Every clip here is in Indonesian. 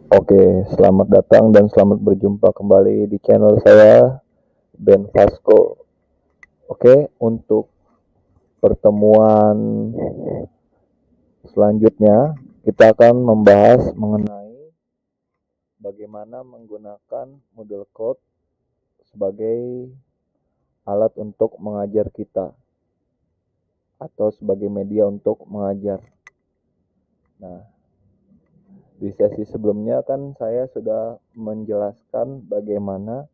Oke, selamat datang dan selamat berjumpa kembali di channel saya, Ben Vasco. Oke, untuk pertemuan selanjutnya kita akan membahas mengenai bagaimana menggunakan Moodle Code sebagai alat untuk mengajar kita atau sebagai media untuk mengajar. Nah, di sesi sebelumnya kan saya sudah menjelaskan bagaimana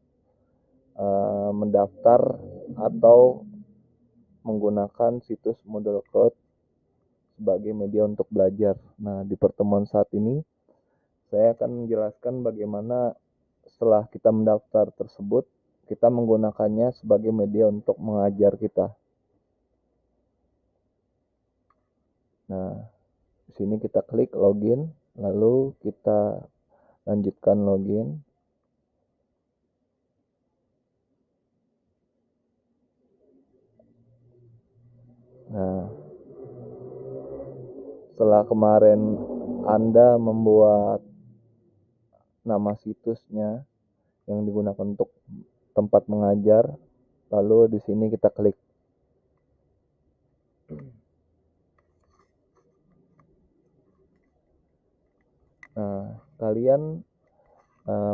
mendaftar atau menggunakan situs Moodle Cloud sebagai media untuk belajar. Nah, di pertemuan saat ini saya akan menjelaskan bagaimana setelah kita mendaftar tersebut, kita menggunakannya sebagai media untuk mengajar kita. Nah, di sini kita klik login, lalu kita lanjutkan login. Nah, setelah kemarin Anda membuat nama situsnya yang digunakan untuk tempat mengajar, lalu di sini kita klik. Nah, kalian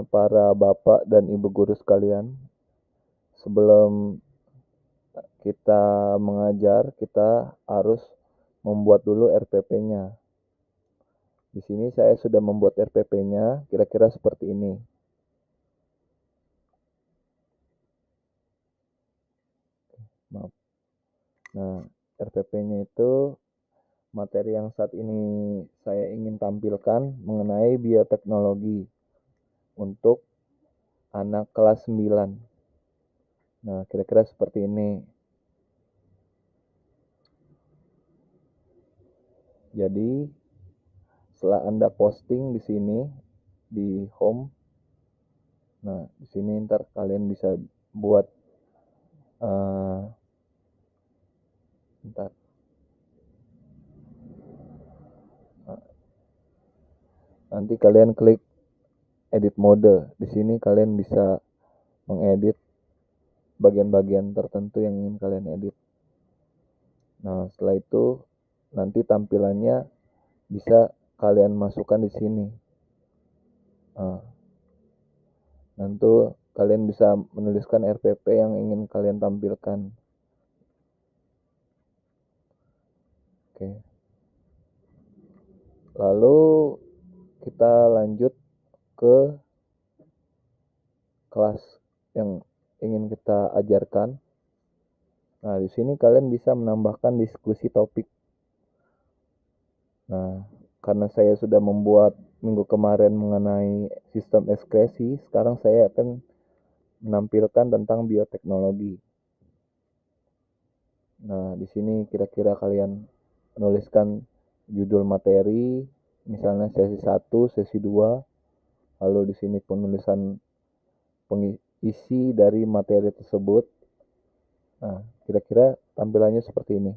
para bapak dan ibu guru sekalian, sebelum kita mengajar, kita harus membuat dulu RPP-nya. Di sini saya sudah membuat RPP-nya, kira-kira seperti ini. Maaf. Nah, RPP-nya itu materi yang saat ini saya ingin tampilkan mengenai bioteknologi untuk anak kelas 9. Nah, kira-kira seperti ini. Jadi, setelah Anda posting di sini di home, nah di sini ntar kalian bisa buat ntar nanti kalian klik edit mode. Di sini kalian bisa mengedit bagian-bagian tertentu yang ingin kalian edit. Nah, setelah itu nanti tampilannya bisa kalian masukkan di sini. Nah, nanti kalian bisa menuliskan RPP yang ingin kalian tampilkan. Oke. Lalu kita lanjut ke kelas yang ingin kita ajarkan. Nah, di sini kalian bisa menambahkan diskusi topik. Nah, karena saya sudah membuat minggu kemarin mengenai sistem ekskresi, sekarang saya akan menampilkan tentang bioteknologi. Nah, di sini kira-kira kalian menuliskan judul materi, misalnya sesi 1, sesi 2, lalu di sini penulisan pengisi dari materi tersebut. Nah, kira-kira tampilannya seperti ini.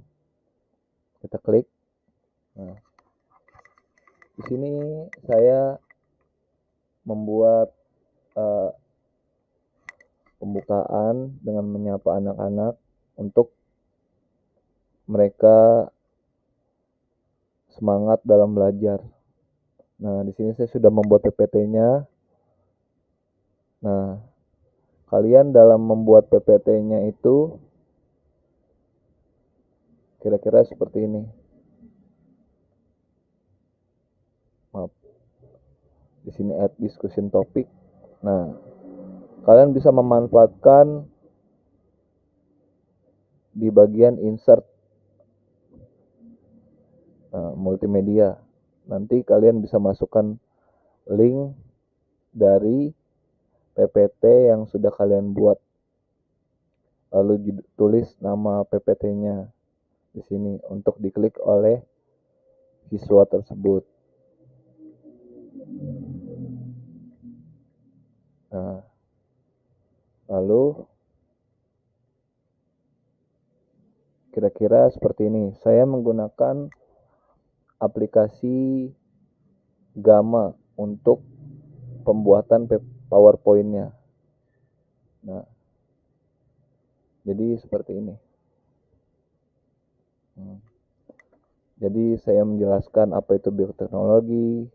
Kita klik. Nah, di sini saya membuat pembukaan dengan menyapa anak-anak untuk mereka semangat dalam belajar. Nah, di sini saya sudah membuat PPT-nya. Nah, kalian dalam membuat PPT-nya itu kira-kira seperti ini. Maaf. Di sini add discussion topic. Nah, kalian bisa memanfaatkan di bagian insert multimedia. Nanti kalian bisa masukkan link dari PPT yang sudah kalian buat. Lalu tulis nama PPT-nya di sini untuk diklik oleh siswa tersebut. Nah, lalu kira-kira seperti ini. Saya menggunakan aplikasi Gamma untuk pembuatan PowerPoint-nya. Nah, jadi seperti ini. Jadi saya menjelaskan apa itu bioteknologi.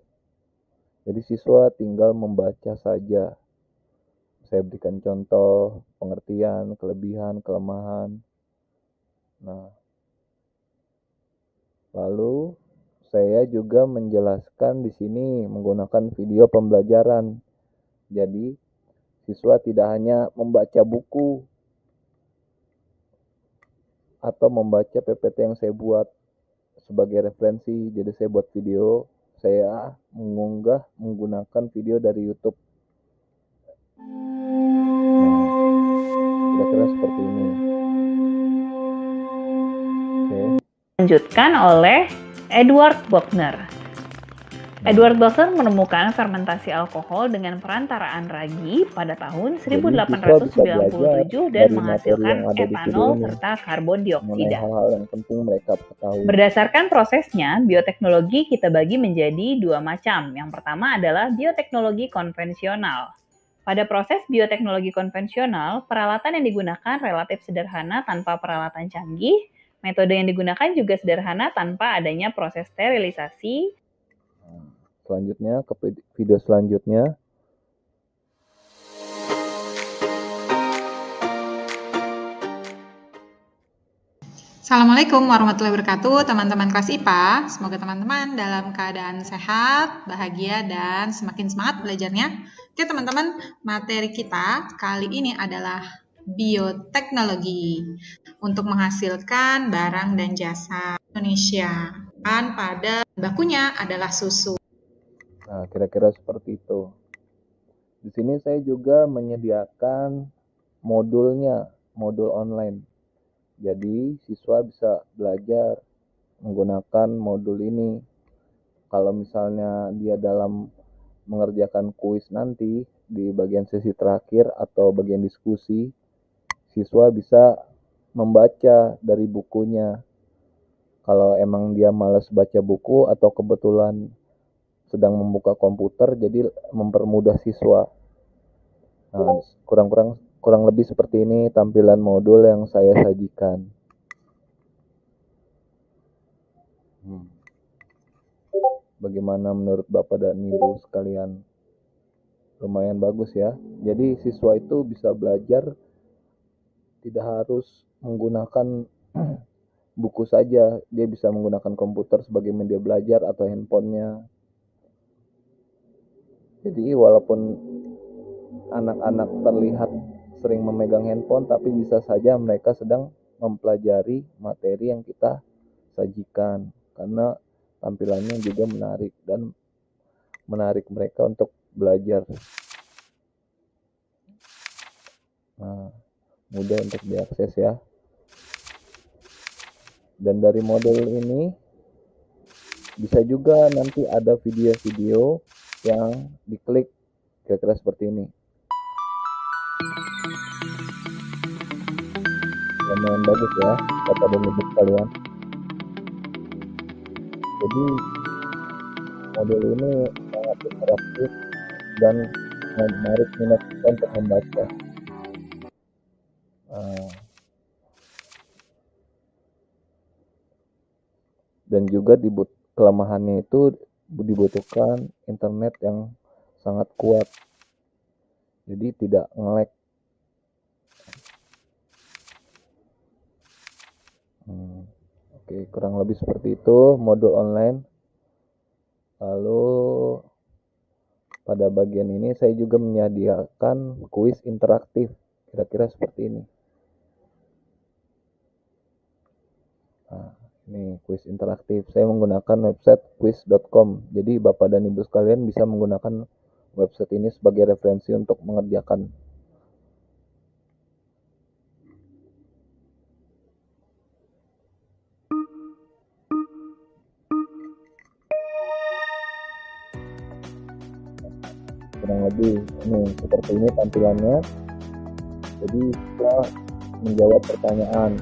Jadi siswa tinggal membaca saja. Saya berikan contoh, pengertian, kelebihan, kelemahan. Nah, lalu saya juga menjelaskan di sini menggunakan video pembelajaran. Jadi siswa tidak hanya membaca buku atau membaca PPT yang saya buat sebagai referensi. Jadi saya buat video, saya mengunggah menggunakan video dari YouTube. Kira-kira seperti ini. Oke. Dilanjutkan oleh Edward Buckner. Edward Buckner menemukan fermentasi alkohol dengan perantaraan ragi pada tahun 1897 dan menghasilkan etanol serta karbon dioksida. Hal-hal yang penting mereka ketahui. Berdasarkan prosesnya, bioteknologi kita bagi menjadi dua macam. Yang pertama adalah bioteknologi konvensional. Pada proses bioteknologi konvensional, peralatan yang digunakan relatif sederhana tanpa peralatan canggih. Metode yang digunakan juga sederhana tanpa adanya proses sterilisasi. Selanjutnya ke video selanjutnya. Assalamualaikum warahmatullahi wabarakatuh, teman-teman kelas IPA. Semoga teman-teman dalam keadaan sehat, bahagia, dan semakin semangat belajarnya. Oke teman-teman, materi kita kali ini adalah bioteknologi untuk menghasilkan barang dan jasa Indonesia. Dan pada bakunya adalah susu. Nah, kira-kira seperti itu. Di sini saya juga menyediakan modulnya, modul online. Jadi siswa bisa belajar menggunakan modul ini. Kalau misalnya dia dalam mengerjakan kuis nanti di bagian sesi terakhir atau bagian diskusi, siswa bisa membaca dari bukunya. Kalau emang dia malas baca buku atau kebetulan sedang membuka komputer, jadi mempermudah siswa. Nah, kurang lebih seperti ini tampilan modul yang saya sajikan. Bagaimana menurut Bapak dan Ibu sekalian? Lumayan bagus ya. Jadi siswa itu bisa belajar tidak harus menggunakan buku saja. Dia bisa menggunakan komputer sebagai media belajar atau handphonenya. Jadi walaupun anak-anak terlihat sering memegang handphone, tapi bisa saja mereka sedang mempelajari materi yang kita sajikan, karena tampilannya juga menarik dan menarik mereka untuk belajar. Nah, mudah untuk diakses ya. Dan dari modul ini bisa juga nanti ada video-video yang diklik kira-kira seperti ini. Lumayan bagus ya, Bapak dan Ibu sekalian. Jadi modul ini sangat interaktif dan menarik minat kita untuk membaca. Dan juga kelemahannya itu dibutuhkan internet yang sangat kuat, jadi tidak nge-lag. Oke, kurang lebih seperti itu modul online. Lalu pada bagian ini saya juga menyediakan kuis interaktif, kira-kira seperti ini. Nah, ini kuis interaktif. Saya menggunakan website quiz.com. Jadi Bapak dan Ibu sekalian bisa menggunakan website ini sebagai referensi untuk mengerjakan. Kurang lebih ini seperti ini tampilannya. Jadi kita menjawab pertanyaan.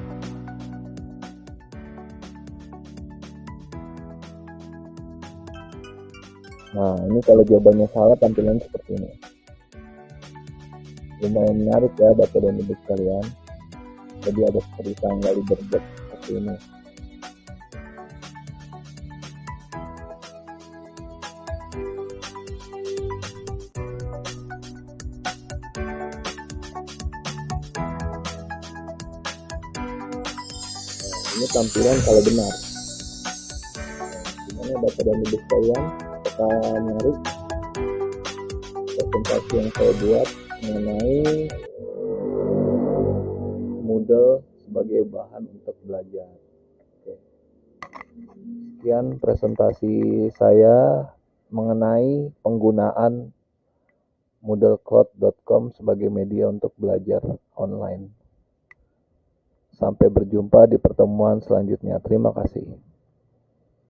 Nah, ini kalau jawabannya salah tampilan seperti ini. Lumayan menarik ya Bapak dan Ibu sekalian. Jadi ada seperti tanggal berget seperti ini. Nah, ini tampilan kalau benar. Gimana Bapak dan Ibu sekalian? Apakah menarik presentasi yang saya buat mengenai Moodle sebagai bahan untuk belajar? Oke. Sekian presentasi saya mengenai penggunaan moodlecloud.com sebagai media untuk belajar online. Sampai berjumpa di pertemuan selanjutnya. Terima kasih.